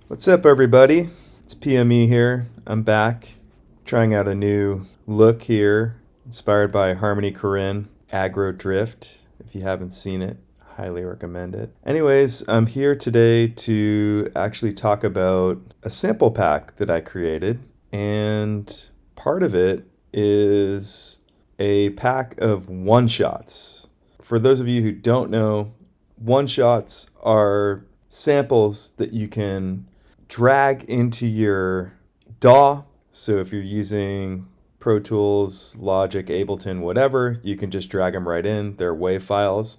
What's up, everybody? It's PME here. I'm back trying out a new look here, inspired by Harmony Korine, Aggro Drift. If you haven't seen it, highly recommend it. Anyways, I'm here today to actually talk about a sample pack that I created, and part of it is a pack of one-shots. For those of you who don't know, one-shots are samples that you can drag into your DAW. So if you're using Pro Tools, Logic, Ableton, whatever, you can just drag them right in. They're WAV files.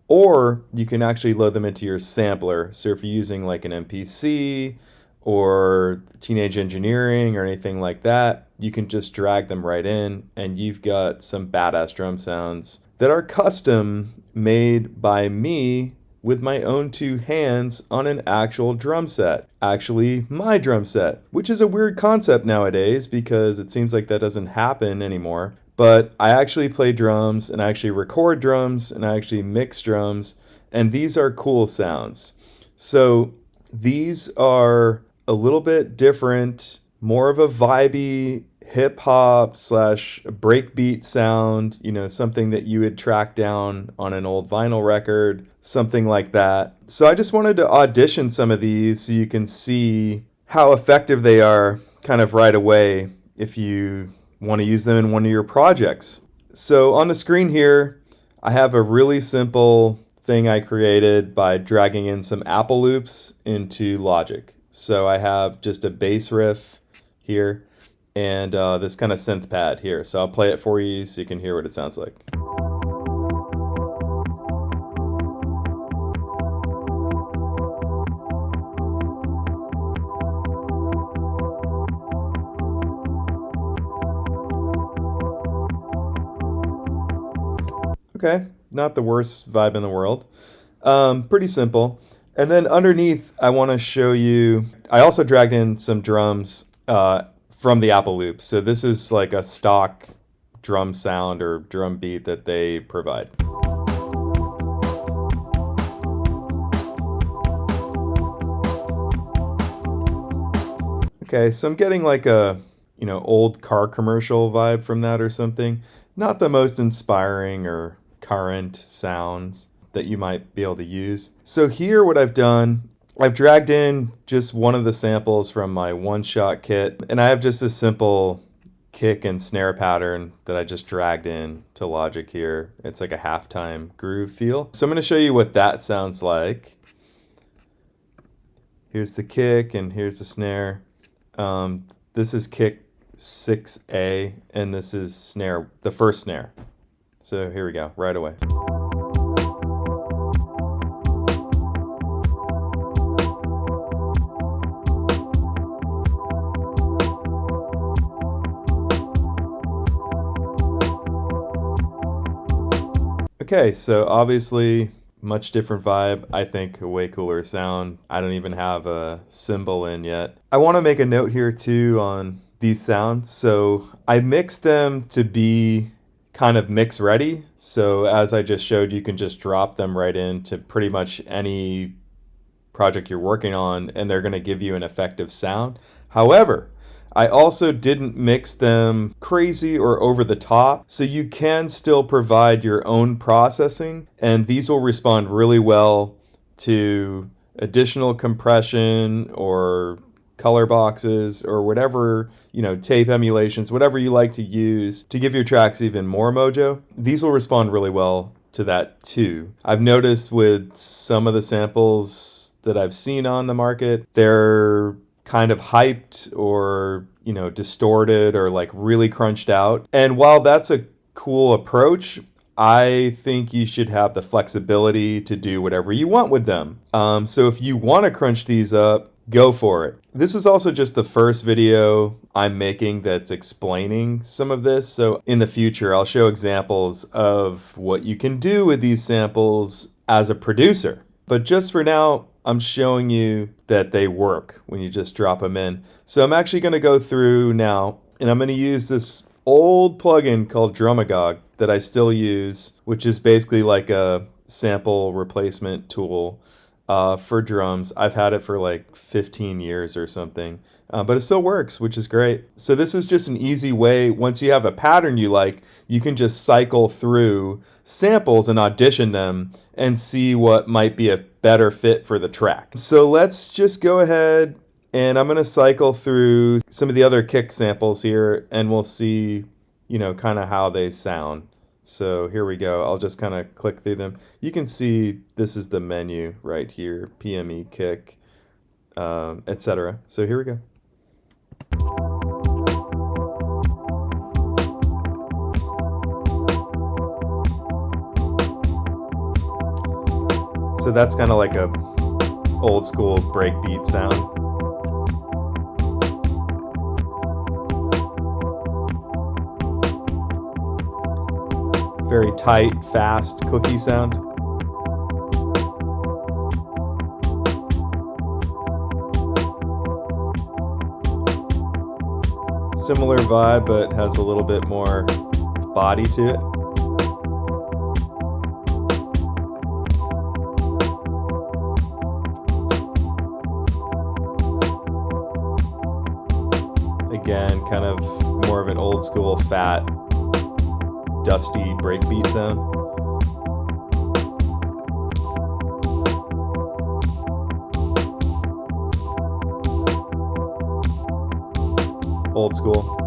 Or you can actually load them into your sampler. So if you're using like an MPC or Teenage Engineering or anything like that, you can just drag them right in and you've got some badass drum sounds that are custom made by me with my own two hands on an actual drum set. Actually, my drum set, which is a weird concept nowadays because it seems like that doesn't happen anymore. But I actually play drums and I actually record drums and I actually mix drums, and these are cool sounds. So these are a little bit different, more of a vibey hip hop slash breakbeat sound, something that you would track down on an old vinyl record, something like that. So I just wanted to audition some of these so you can see how effective they are kind of right away if you want to use them in one of your projects. So on the screen here, I have a really simple thing I created by dragging in some Apple loops into Logic. So I have just a bass riff here and this kind of synth pad here. So I'll play it for you so you can hear what it sounds like. Okay, not the worst vibe in the world. Pretty simple. And then underneath, I want to show you, I also dragged in some drums from the Apple loops. So this is like a stock drum sound or drum beat that they provide. Okay, so I'm getting like a, old car commercial vibe from that or something. Not the most inspiring or current sounds that you might be able to use. So here what I've done, I've dragged in just one of the samples from my one-shot kit, and I have just a simple kick and snare pattern that I just dragged in to Logic here. It's like a halftime groove feel. So I'm going to show you what that sounds like. Here's the kick and here's the snare. This is kick 6A and this is snare, the first snare. So here we go, right away. Okay, so obviously much different vibe. I think a way cooler sound. I don't even have a cymbal in yet. I want to make a note here too on these sounds. So I mixed them to be kind of mix ready. So as I just showed, you can just drop them right into pretty much any project you're working on and they're going to give you an effective sound. However, I also didn't mix them crazy or over the top, so you can still provide your own processing, and these will respond really well to additional compression or color boxes or whatever, tape emulations, whatever you like to use to give your tracks even more mojo. These will respond really well to that too. I've noticed with some of the samples that I've seen on the market, they're kind of hyped or, distorted or like really crunched out. And while that's a cool approach, I think you should have the flexibility to do whatever you want with them. So if you want to crunch these up, go for it. This is also just the first video I'm making that's explaining some of this. So in the future, I'll show examples of what you can do with these samples as a producer. But just for now, I'm showing you that they work when you just drop them in. So I'm actually going to go through now, and I'm going to use this old plugin called Drumagog that I still use, which is basically like a sample replacement tool. for drums. I've had it for like 15 years or something, but it still works, which is great. So this is just an easy way. Once you have a pattern you like, you can just cycle through samples and audition them and see what might be a better fit for the track. So let's just go ahead and I'm going to cycle through some of the other kick samples here and we'll see, kind of how they sound. So here we go. I'll just kind of click through them. You can see this is the menu right here, PME, kick, etc. So here we go. So that's kind of like a old school breakbeat sound. Very tight, fast cookie sound. Similar vibe, but has a little bit more body to it. Again, kind of more of an old school, fat, dusty breakbeat sound. Old school.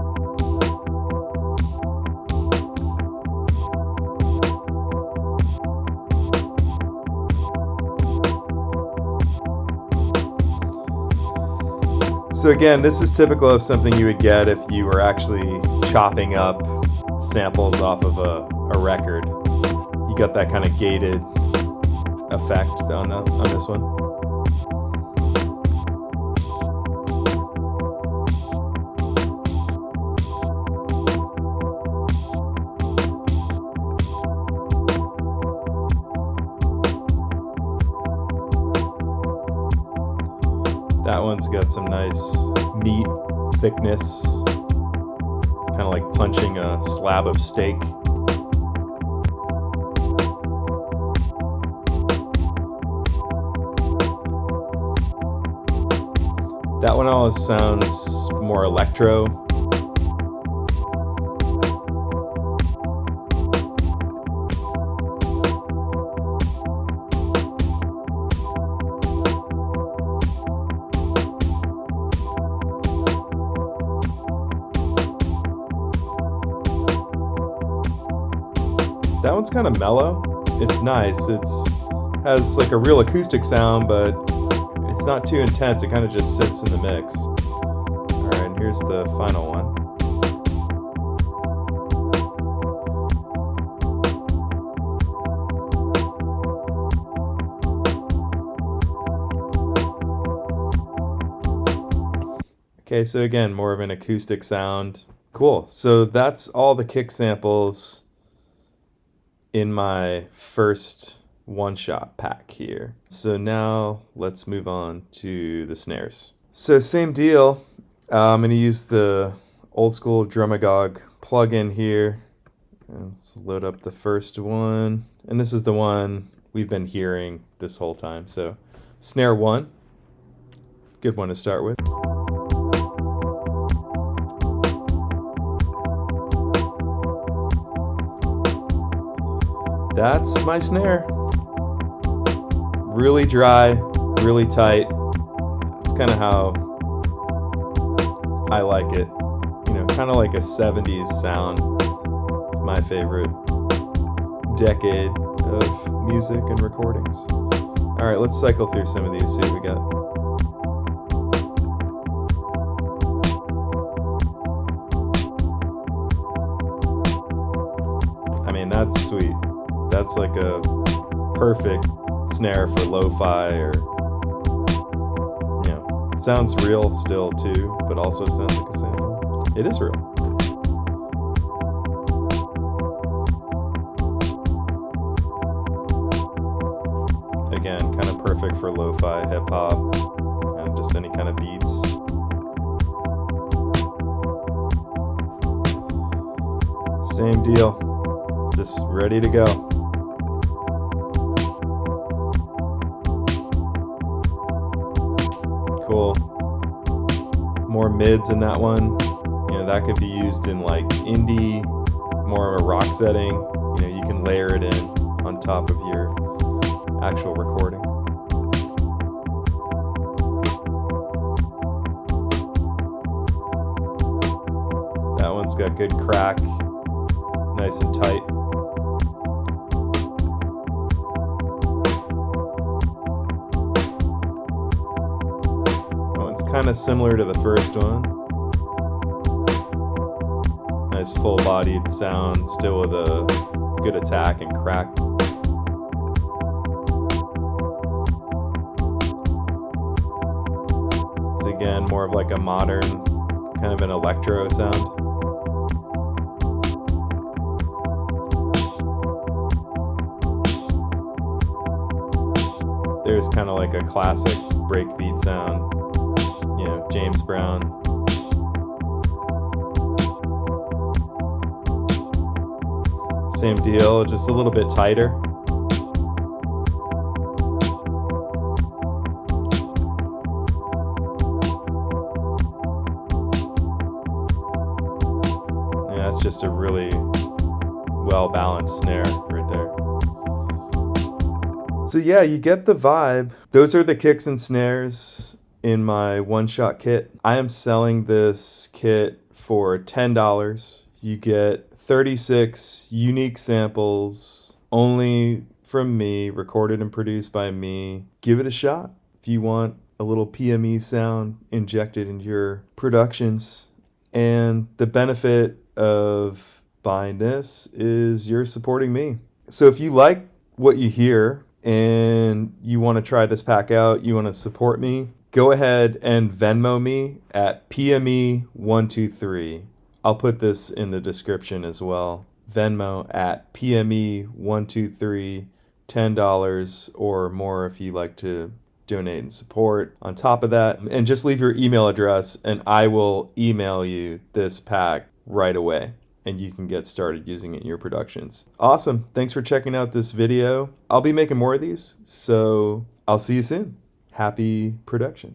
So again, this is typical of something you would get if you were actually chopping up samples off of a record. You got that kind of gated effect on this one. That one's got some nice meat, thickness, kind of like punching a slab of steak. That one always sounds more electro. That one's kind of mellow. It's nice. Has like a real acoustic sound, but it's not too intense. It kind of just sits in the mix. All right, and here's the final one. Okay, so again, more of an acoustic sound. Cool. So that's all the kick samples in my first one-shot pack here. So now let's move on to the snares. So same deal. I'm going to use the old school Drumagog plugin here. Let's load up the first one. And this is the one we've been hearing this whole time. So snare 1, good one to start with. That's my snare. Really dry, really tight. It's kind of how I like it. Kind of like a 70s sound. It's my favorite decade of music and recordings. All right, let's cycle through some of these, see what we got. I mean, that's sweet. That's like a perfect snare for lo-fi, or it sounds real still too, but also sounds like a sample. It is real. Again, kind of perfect for lo-fi, hip-hop, and just any kind of beats. Same deal, just ready to go. more mids in that one. You know, that could be used in like indie, more of a rock setting. You know, you can layer it in on top of your actual recording. That one's got good crack, nice and tight. That one's kind of similar to the first one. Nice full-bodied sound, still with a good attack and crack. So again, more of like a modern, kind of an electro sound. There's kind of like a classic breakbeat sound, you know, James Brown. Same deal, just a little bit tighter. Yeah, that's just a really well-balanced snare right there. So yeah, you get the vibe. Those are the kicks and snares in my one-shot kit. I am selling this kit for $10. You get 36 unique samples, only from me, recorded and produced by me. Give it a shot if you want a little PME sound injected into your productions. And the benefit of buying this is you're supporting me. So if you like what you hear and you want to try this pack out, you want to support me, go ahead and Venmo me at PME123. I'll put this in the description as well. Venmo at PME123, $10 or more if you like to donate and support on top of that. And just leave your email address and I will email you this pack right away, and you can get started using it in your productions. Awesome. Thanks for checking out this video. I'll be making more of these, so I'll see you soon. Happy production.